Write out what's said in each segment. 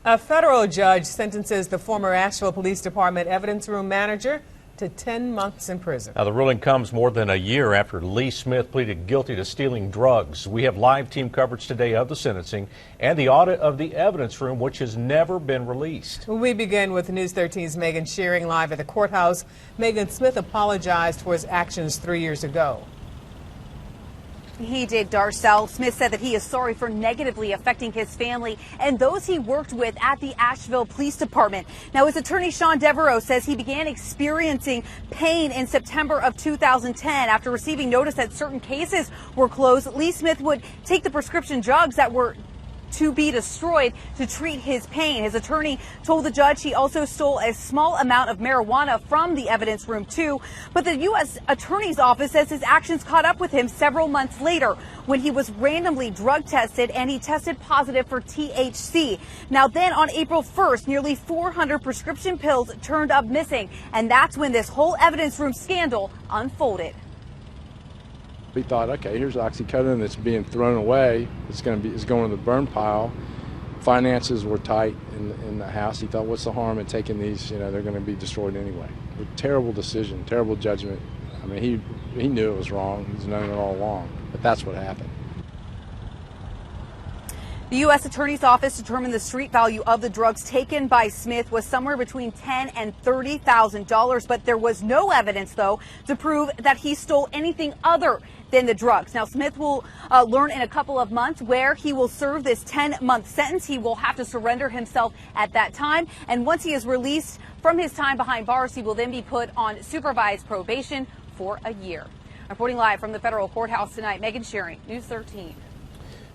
A federal judge sentences the former Asheville Police Department evidence room manager to 10 months in prison. Now, the ruling comes more than a year after Lee Smith pleaded guilty to stealing drugs. We have live team coverage today of the sentencing and the audit of the evidence room, which has never been released. We begin with News 13's Megan Shearing live at the courthouse. Megan, Smith apologized for his actions 3 years ago. He did, Darcel. Smith said that he is sorry for negatively affecting his family and those he worked with at the Asheville Police Department. Now, his attorney, Sean Devereaux, says he began experiencing pain in September of 2010 after receiving notice that certain cases were closed. Lee Smith would take the prescription drugs that were to be destroyed to treat his pain. His attorney told the judge he also stole a small amount of marijuana from the evidence room too. But the U.S. Attorney's Office says his actions caught up with him several months later when he was randomly drug tested and he tested positive for THC. Now then on April 1st, nearly 400 prescription pills turned up missing. And that's when this whole evidence room scandal unfolded. We thought, okay, here's oxycodone that's being thrown away. It's going to the burn pile. Finances were tight in the house. He thought, what's the harm in taking these? You know, they're going to be destroyed anyway. A terrible decision, terrible judgment. I mean, he knew it was wrong. He's known it all along. But that's what happened. The U.S. Attorney's Office determined the street value of the drugs taken by Smith was somewhere between $10,000 and $30,000, but there was no evidence, though, to prove that he stole anything other than the drugs. Now, Smith will learn in a couple of months where he will serve this 10-month sentence. He will have to surrender himself at that time, and once he is released from his time behind bars, he will then be put on supervised probation for a year. Reporting live from the federal courthouse tonight, Megan Shearing, News 13.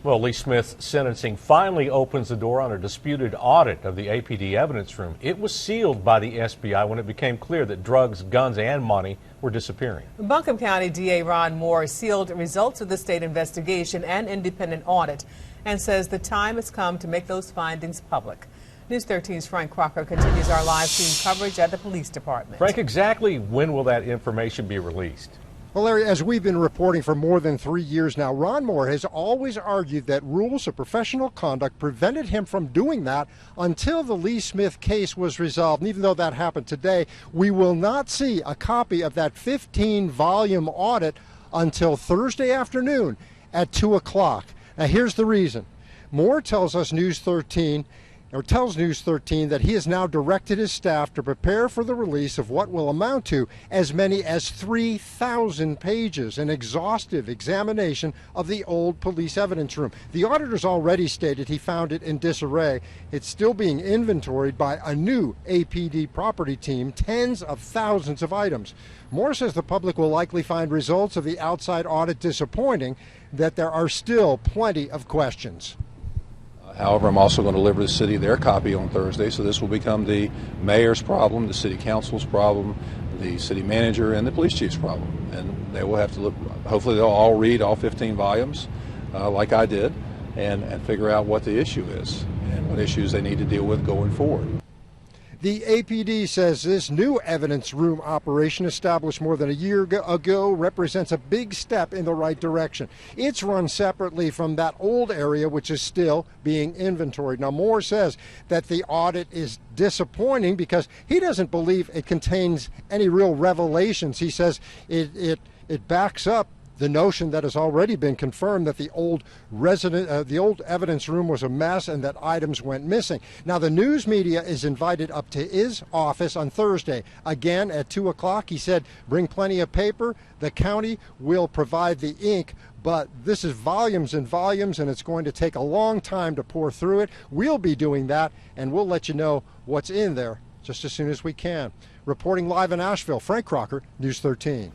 Well, Lee Smith's sentencing finally opens the door on a disputed audit of the APD evidence room. It was sealed by the SBI when it became clear that drugs, guns, and money were disappearing. Buncombe County DA Ron Moore sealed results of the state investigation and independent audit and says the time has come to make those findings public. News 13's Frank Crocker continues our live team coverage at the police department. Frank, exactly when will that information be released? Well, Larry, as we've been reporting for more than 3 years now, Ron Moore has always argued that rules of professional conduct prevented him from doing that until the Lee Smith case was resolved. And even though that happened today, we will not see a copy of that 15-volume audit until Thursday afternoon at 2 o'clock. Now, here's the reason. Moore tells News 13 that he has now directed his staff to prepare for the release of what will amount to as many as 3,000 pages, an exhaustive examination of the old police evidence room. The auditor's already stated he found it in disarray. It's still being inventoried by a new APD property team, tens of thousands of items. Moore says the public will likely find results of the outside audit disappointing, that there are still plenty of questions. However, I'm also going to deliver the city their copy on Thursday, so this will become the mayor's problem, the city council's problem, the city manager, and the police chief's problem. And they will have to look, hopefully they'll all read all 15 volumes like I did and figure out what the issue is and what issues they need to deal with going forward. The APD says this new evidence room operation, established more than a year ago, represents a big step in the right direction. It's run separately from that old area, which is still being inventoried. Now, Moore says that the audit is disappointing because he doesn't believe it contains any real revelations. He says it backs up the notion that has already been confirmed that the old evidence room was a mess and that items went missing. Now, the news media is invited up to his office on Thursday, again at 2 o'clock. He said, bring plenty of paper. The county will provide the ink, but this is volumes and volumes, and it's going to take a long time to pour through it. We'll be doing that, and we'll let you know what's in there just as soon as we can. Reporting live in Asheville, Frank Crocker, News 13.